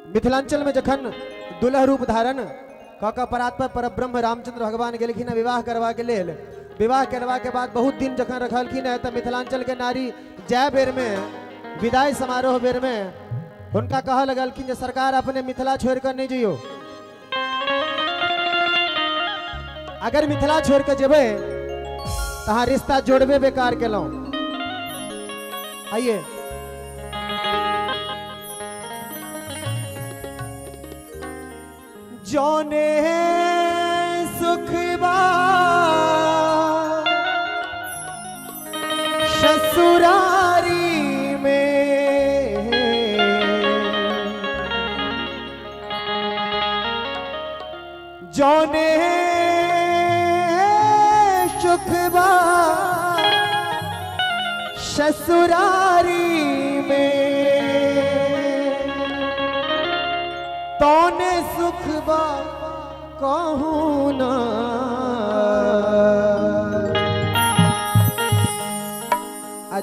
मिथिलांचल में जखन दुल्हा रूप धारण कऽ कऽ परात्पर परब्रह्म रामचंद्र भगवान गेलखिन है विवाह करवा के लेल। विवाह करवा के बाद बहुत दिन जखन रखलखिन है तो मिथिलांचल के नारी जय बेर में विदाई समारोह बेर में उनका कह लगलखिन जे सरकार अपने मिथिला छोड़ कर नहीं जइयो, अगर मिथिला छोड़ के जेबे तहाँ रिश्ता जोड़बे बेकार केलौं। आइए जौने सुखबा ससुरारी में, जौने सुखबा ससुरारी में, तौने सुखबा कहूँ ना।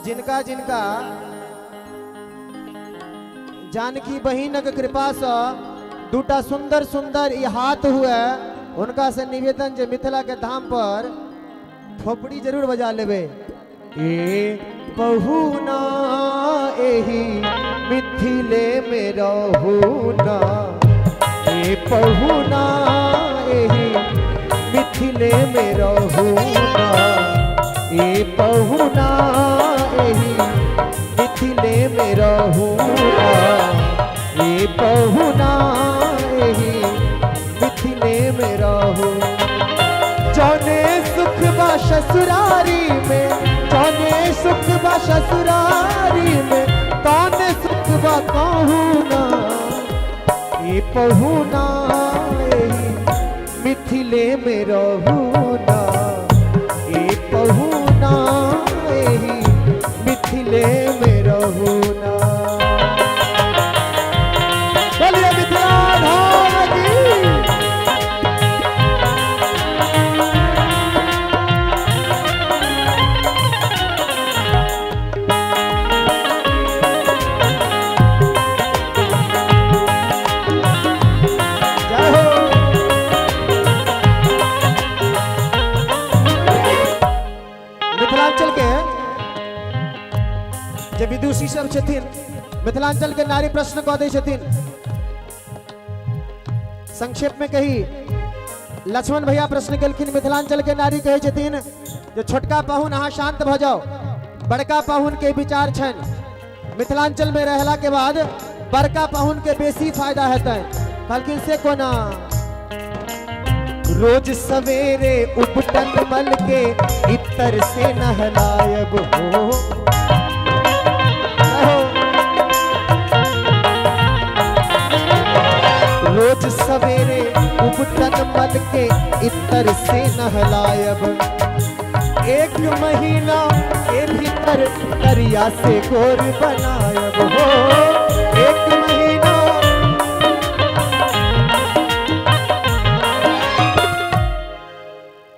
जिनका जिनका जानकी बहिनक कृपा से दूटा सुंदर सुंदर ई हाथ हुए, उनका से निवेदन जे मिथिला के धाम पर थोपड़ी जरूर बजा लेबे। ए पहुना एही मिथिले में रहूना, ए पहुना एही मिथिले में रहूना, ए पहुना एही मिथिले में रहूना, ए पहुना एही मिथिले में रहूना। जौने सुख बा ससुरारी में, जौने सुख बा ससुरारी में, तौने सुख बा कहूना, ए पहुना एही मिथिले में रहूना, ए पहुना एही मिथिले में रहूना। बोलिए मिथिला धाम की। मिथिलांचल के जे विदुषी सब छथिन, मिथिलांचल के नारी प्रश्न कह दै छथिन। संक्षेप में कही लक्ष्मण भैया प्रश्न केलखिन, मिथिलांचल के नारी कहे छथिन जे छोटका पाहुन अहाँ शांत भ जाओ, बड़का पाहुन के विचार छन, मिथिलांचल में रहला के बाद बड़का पाहुन के बेसी फायदा हेतै। कहलखिन से कोना? रोज सवेरे उपटन मल के इतर से नहलायब हो, रोज सवेरे उपटन मल के इतर से नहलायब, एक महीना के भीतर दरिया से गोर बनायब हो, एक महीना।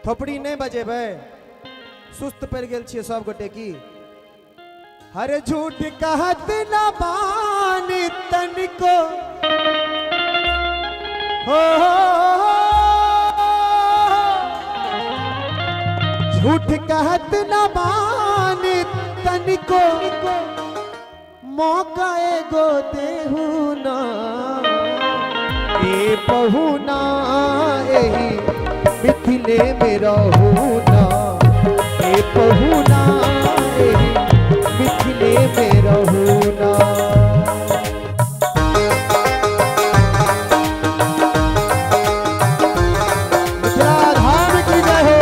थोपड़ी नहीं बजेबे, सुस्त पड़ गेल छियै सब गोटे की। हर झूठ कहत न बानी तनिको हो, झूठ कहत न बानी तनिको, मौका एगो देहू ना, ए पहुना एही मिथिले में रहूना, ए पहुना एही मिथिले में रहूना। मिथिला धाम की जय हो,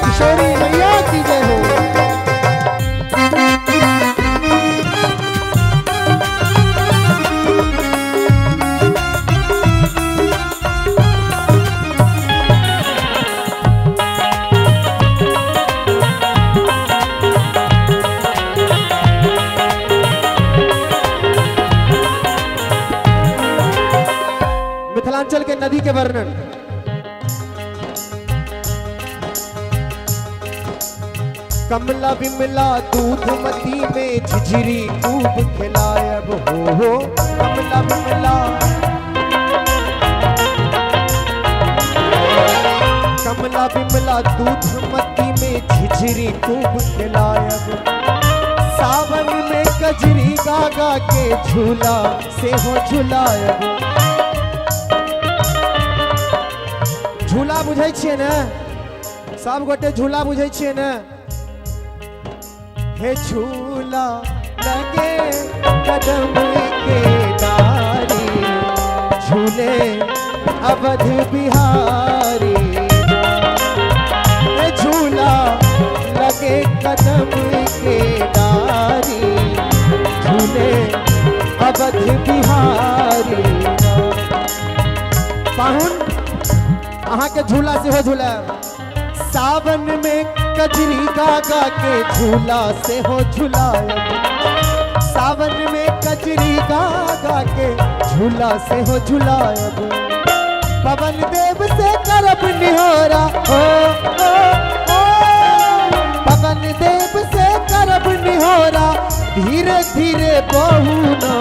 किशोरी मैया की जय हो। कमला बिमला दूध मती में झिझरी खूब खिलायब हो कमला बिमला कमला बिमला दूध मती में झिझरी खूब खिलायब सावन में कजरी गागा के झूला से हो झुलायब झूला बुझै छियै ने सब गोटे झूला बुझै छियै ने हे झूला लगे कदम के डारी झूले अवध बिहारी हे झूला लगे कदम के डारी झूले अवध बिहारी पाहुन अहाँ के झूला से हो झूला सावन में कजरी गागा के झूला से हो झुलायब सावन में कजरी गागा के झूला से हो झुलायब पवन देव से करब निहोरा हो पवन देव से करब निहोरा धीरे धीरे बहुना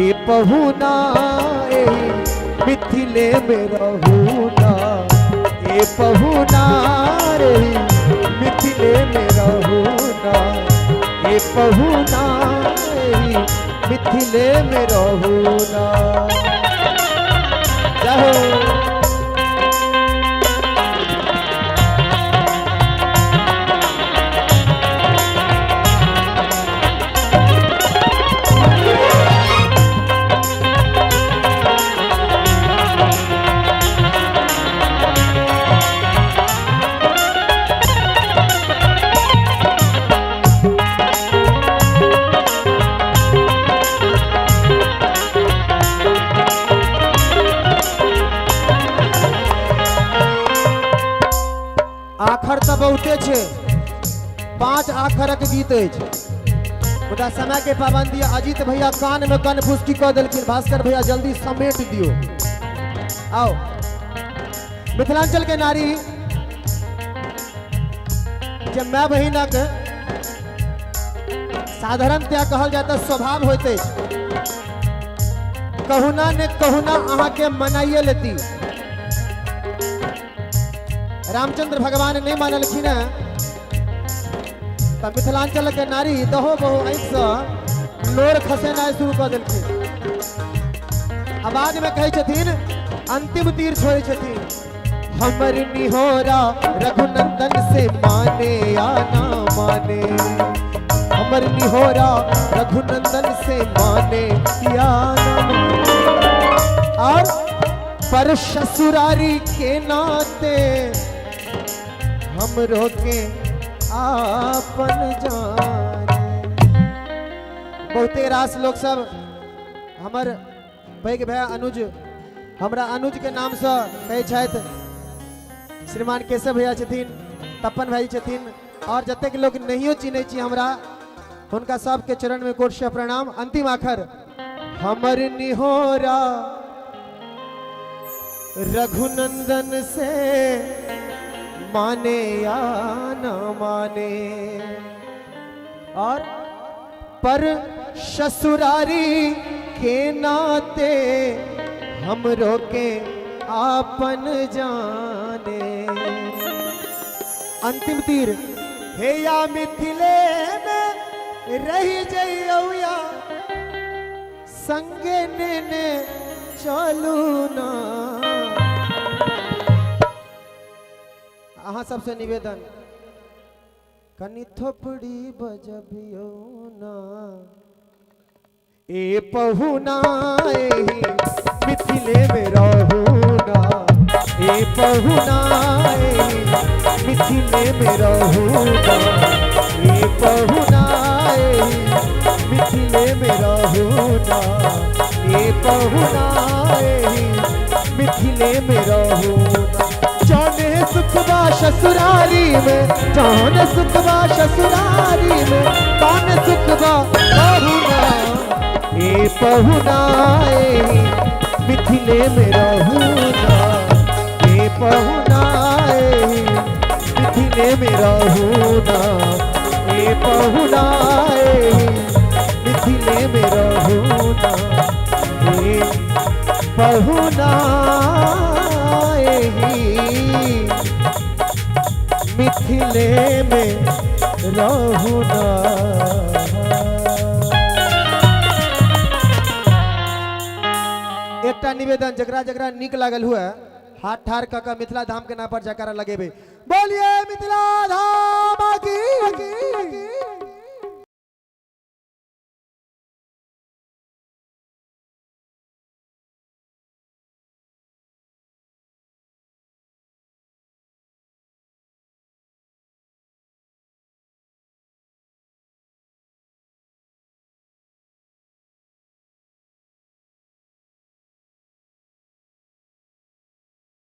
ए बहुना ए मिथिले में रहूना ए बहुना रे मिथिले में रहूना ए बहुना रे मिथिले में रहूना जाओ आखर तो बहुते छे 5 आखरक गीत मुदा समय के पाबंदी अजीत भैया कान में कन फुसकी कह दिलखिन भास्कर भैया जल्दी समेट दियो आओ मिथिलांचल के नारी जब मैं बहिनक साधारणतया कहल जाता स्वभाव होते कहुना ने कहुना अहाँ के मनाइए लेती रामचंद्र भगवान नहीं मानलखिन तो मिथिलांचल के नारी दहो बहु आँख से लोर खसेनाइ शुरू कर दिलखिन आवाज में कहे छथिन अंतिम तीर छोड़े छथिन हमर निहोरा रघुनंदन से माने या ना माने हमर निहोरा रघुनंदन से माने या ना माने और पर ससुरारी के नाते हम रोके आपन जाने बहुते रास लोग सब हमर पैघ भाई अनुज हमरा अनुज के नाम से कहे छथि श्रीमान केशव भैया छथिन तपन भाई छथिन और जतेक लोग नहियो चिन्है छी हमरा हुनका सबके चरण में कोट से प्रणाम अंतिम आखर हमर निहोरा रघुनंदन से माने या न माने और पर ससुरारी के नाते हम रोके आपन जाने अंतिम तीर हे या मिथिले में रही जइया संगे ने चलू ना अहाँ सबसे निवेदन कनी थोपड़ी बजबियो ना ए पहुना एही मिथिले में रहूना ए पहुना एही मिथिले में रहूना ए पहुना एही मिथिले में रहूना ए पहुना एही मिथिले में रहूना जाने सुखबा ससुरारी में जाने सुखबा ससुरारी में पान सुखबा बहुना ए पहुना एही मिथिले में रहूना ए पहुना एही मिथिले मिथिले में रहूना ए पहुना मिथिले में रहूना ए पहुना मिथिले में रहूना। एकटा निवेदन जकरा जकरा निक लागल हुआ हाथ ठार कऽ मिथिला धाम के नाम पर जयकारा लगेबे। बोलिए मिथिला धाम की